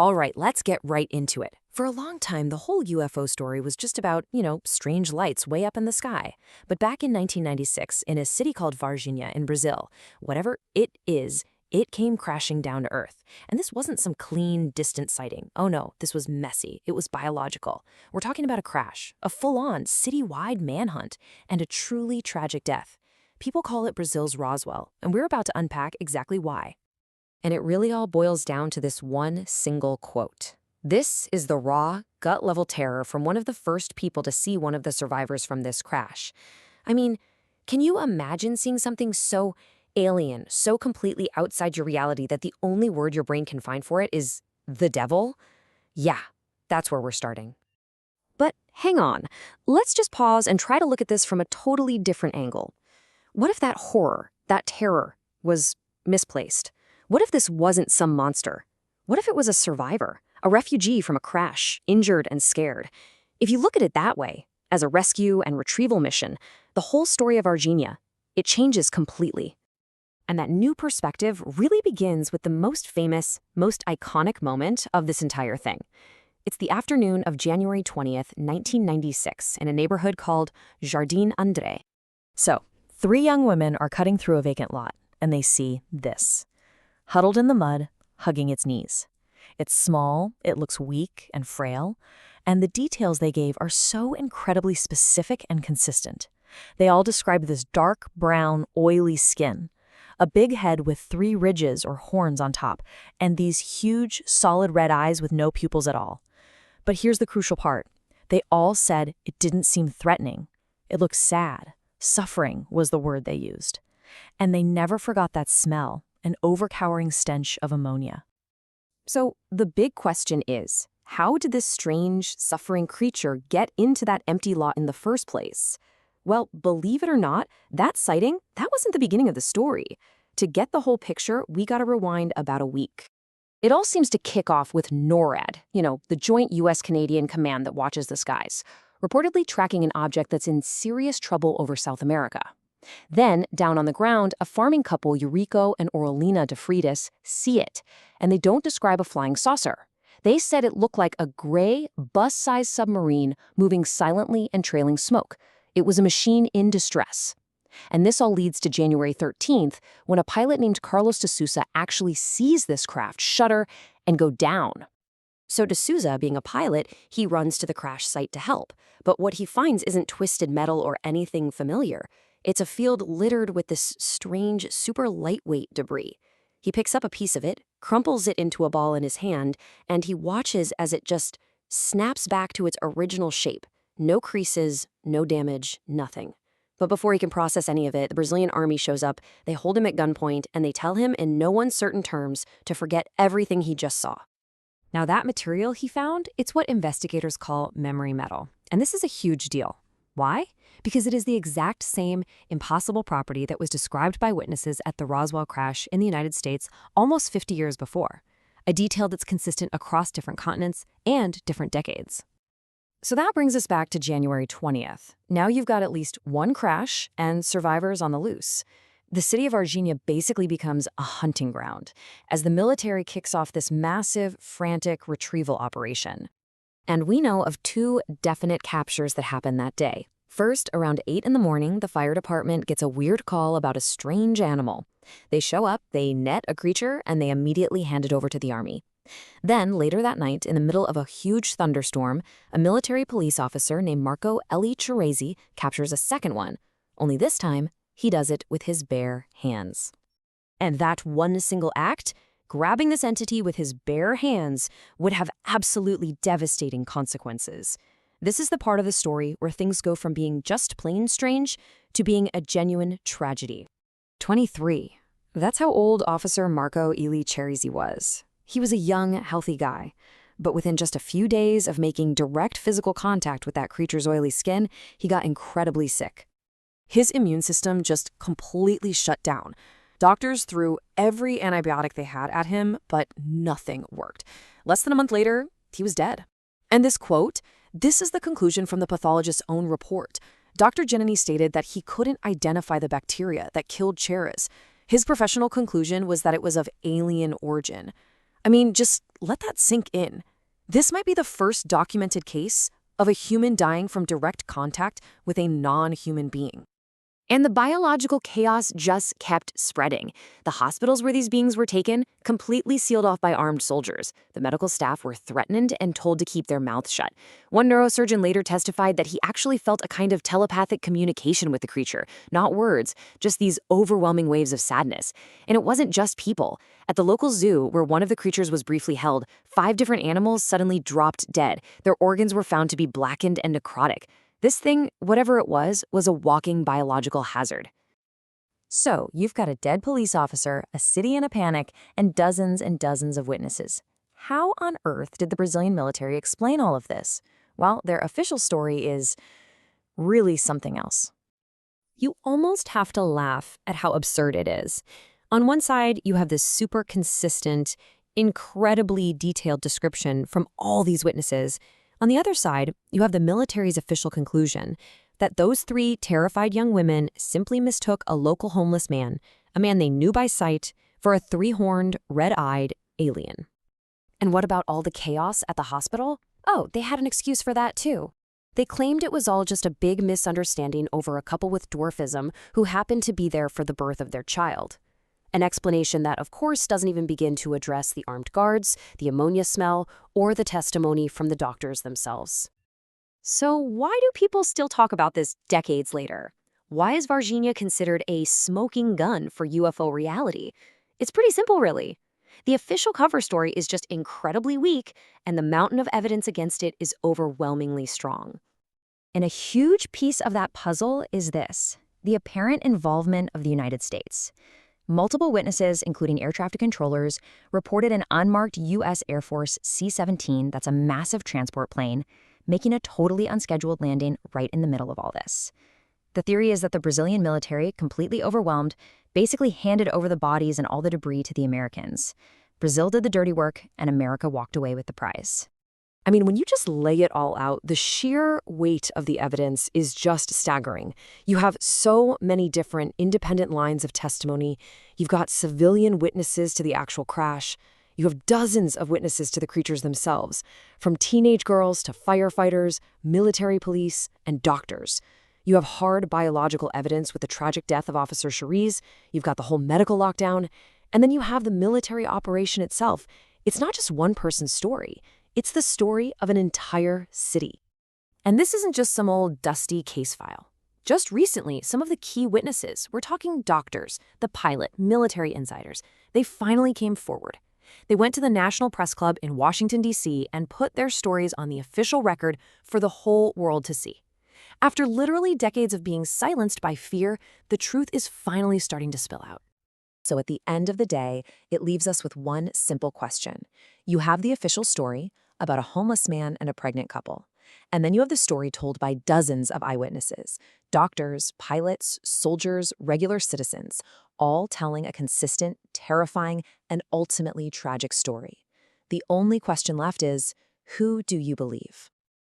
All right, let's get right into it. For a long time, the whole UFO story was just about, strange lights way up in the sky. But back in 1996, in a city called Varginha in Brazil, whatever it is, it came crashing down to Earth. And this wasn't some clean, distant sighting. Oh no, this was messy. It was biological. We're talking about a crash, a full-on, city-wide manhunt, and a truly tragic death. People call it Brazil's Roswell, and we're about to unpack exactly why. And it really all boils down to this one single quote. This is the raw, gut-level terror from one of the first people to see one of the survivors from this crash. I mean, can you imagine seeing something so alien, so completely outside your reality that the only word your brain can find for it is the devil? Yeah, that's where we're starting. But hang on, let's just pause and try to look at this from a totally different angle. What if that horror, that terror, was misplaced? What if this wasn't some monster? What if it was a survivor, a refugee from a crash, injured and scared? If you look at it that way, as a rescue and retrieval mission, the whole story of Varginha, it changes completely. And that new perspective really begins with the most famous, most iconic moment of this entire thing. It's the afternoon of January 20th, 1996, in a neighborhood called Jardim André. So, 3 young women are cutting through a vacant lot, and they see this. Huddled in the mud, hugging its knees. It's small, it looks weak and frail, and the details they gave are so incredibly specific and consistent. They all describe this dark, brown, oily skin, a big head with 3 ridges or horns on top, and these huge, solid red eyes with no pupils at all. But here's the crucial part. They all said it didn't seem threatening. It looked sad. Suffering was the word they used. And they never forgot that smell, an overpowering stench of ammonia. So the big question is, how did this strange, suffering creature get into that empty lot in the first place? Well, believe it or not, that sighting, that wasn't the beginning of the story. To get the whole picture, we gotta rewind about a week. It all seems to kick off with NORAD, the joint US-Canadian command that watches the skies, reportedly tracking an object that's in serious trouble over South America. Then, down on the ground, a farming couple, Eurico and Orolina de Freitas, see it, and they don't describe a flying saucer. They said it looked like a gray, bus-sized submarine moving silently and trailing smoke. It was a machine in distress. And this all leads to January 13th, when a pilot named Carlos de Souza actually sees this craft shudder and go down. So de Souza, being a pilot, he runs to the crash site to help. But what he finds isn't twisted metal or anything familiar. It's a field littered with this strange, super lightweight debris. He picks up a piece of it, crumples it into a ball in his hand, and he watches as it just snaps back to its original shape. No creases, no damage, nothing. But before he can process any of it, the Brazilian army shows up, they hold him at gunpoint, and they tell him in no uncertain terms to forget everything he just saw. Now that material he found, it's what investigators call memory metal. And this is a huge deal. Why? Because it is the exact same impossible property that was described by witnesses at the Roswell crash in the United States almost 50 years before. A detail that's consistent across different continents and different decades. So that brings us back to January 20th. Now you've got at least one crash and survivors on the loose. The city of Varginha basically becomes a hunting ground as the military kicks off this massive, frantic retrieval operation. And we know of 2 definite captures that happened that day. First, around 8 in the morning, the fire department gets a weird call about a strange animal. They show up, they net a creature, and they immediately hand it over to the army. Then, later that night, in the middle of a huge thunderstorm, a military police officer named Marco Chereze captures a second one. Only this time, he does it with his bare hands. And that one single act, grabbing this entity with his bare hands, would have absolutely devastating consequences. This is the part of the story where things go from being just plain strange to being a genuine tragedy. 23. That's how old Officer Marco Chereze was. He was a young, healthy guy. But within just a few days of making direct physical contact with that creature's oily skin, he got incredibly sick. His immune system just completely shut down. Doctors threw every antibiotic they had at him, but nothing worked. Less than a month later, he was dead. And this quote, this is the conclusion from the pathologist's own report. Dr. Giannini stated that he couldn't identify the bacteria that killed Chereze. His professional conclusion was that it was of alien origin. I mean, just let that sink in. This might be the first documented case of a human dying from direct contact with a non-human being. And the biological chaos just kept spreading. The hospitals where these beings were taken, completely sealed off by armed soldiers. The medical staff were threatened and told to keep their mouths shut. One neurosurgeon later testified that he actually felt a kind of telepathic communication with the creature, not words, just these overwhelming waves of sadness. And it wasn't just people. At the local zoo, where one of the creatures was briefly held, 5 different animals suddenly dropped dead. Their organs were found to be blackened and necrotic. This thing, whatever it was a walking biological hazard. So, you've got a dead police officer, a city in a panic, and dozens of witnesses. How on earth did the Brazilian military explain all of this? Well, their official story is really something else. You almost have to laugh at how absurd it is. On one side, you have this super consistent, incredibly detailed description from all these witnesses. On the other side, you have the military's official conclusion that those 3 terrified young women simply mistook a local homeless man, a man they knew by sight, for a 3-horned, red-eyed alien. And what about all the chaos at the hospital? Oh, they had an excuse for that too. They claimed it was all just a big misunderstanding over a couple with dwarfism who happened to be there for the birth of their child. An explanation that, of course, doesn't even begin to address the armed guards, the ammonia smell, or the testimony from the doctors themselves. So why do people still talk about this decades later? Why is Varginha considered a smoking gun for UFO reality? It's pretty simple, really. The official cover story is just incredibly weak, and the mountain of evidence against it is overwhelmingly strong. And a huge piece of that puzzle is this: the apparent involvement of the United States. Multiple witnesses, including air traffic controllers, reported an unmarked U.S. Air Force C-17, that's a massive transport plane, making a totally unscheduled landing right in the middle of all this. The theory is that the Brazilian military, completely overwhelmed, basically handed over the bodies and all the debris to the Americans. Brazil did the dirty work, and America walked away with the prize. I mean, when you just lay it all out, the sheer weight of the evidence is just staggering. You have so many different independent lines of testimony. You've got civilian witnesses to the actual crash. You have dozens of witnesses to the creatures themselves, from teenage girls to firefighters, military police, and doctors. You have hard biological evidence with the tragic death of Officer Chereze. You've got the whole medical lockdown. And then you have the military operation itself. It's not just one person's story. It's the story of an entire city. And this isn't just some old dusty case file. Just recently, some of the key witnesses, we're talking doctors, the pilot, military insiders, they finally came forward. They went to the National Press Club in Washington, D.C. and put their stories on the official record for the whole world to see. After literally decades of being silenced by fear, the truth is finally starting to spill out. So at the end of the day, it leaves us with one simple question. You have the official story about a homeless man and a pregnant couple. And then you have the story told by dozens of eyewitnesses, doctors, pilots, soldiers, regular citizens, all telling a consistent, terrifying, and ultimately tragic story. The only question left is, who do you believe?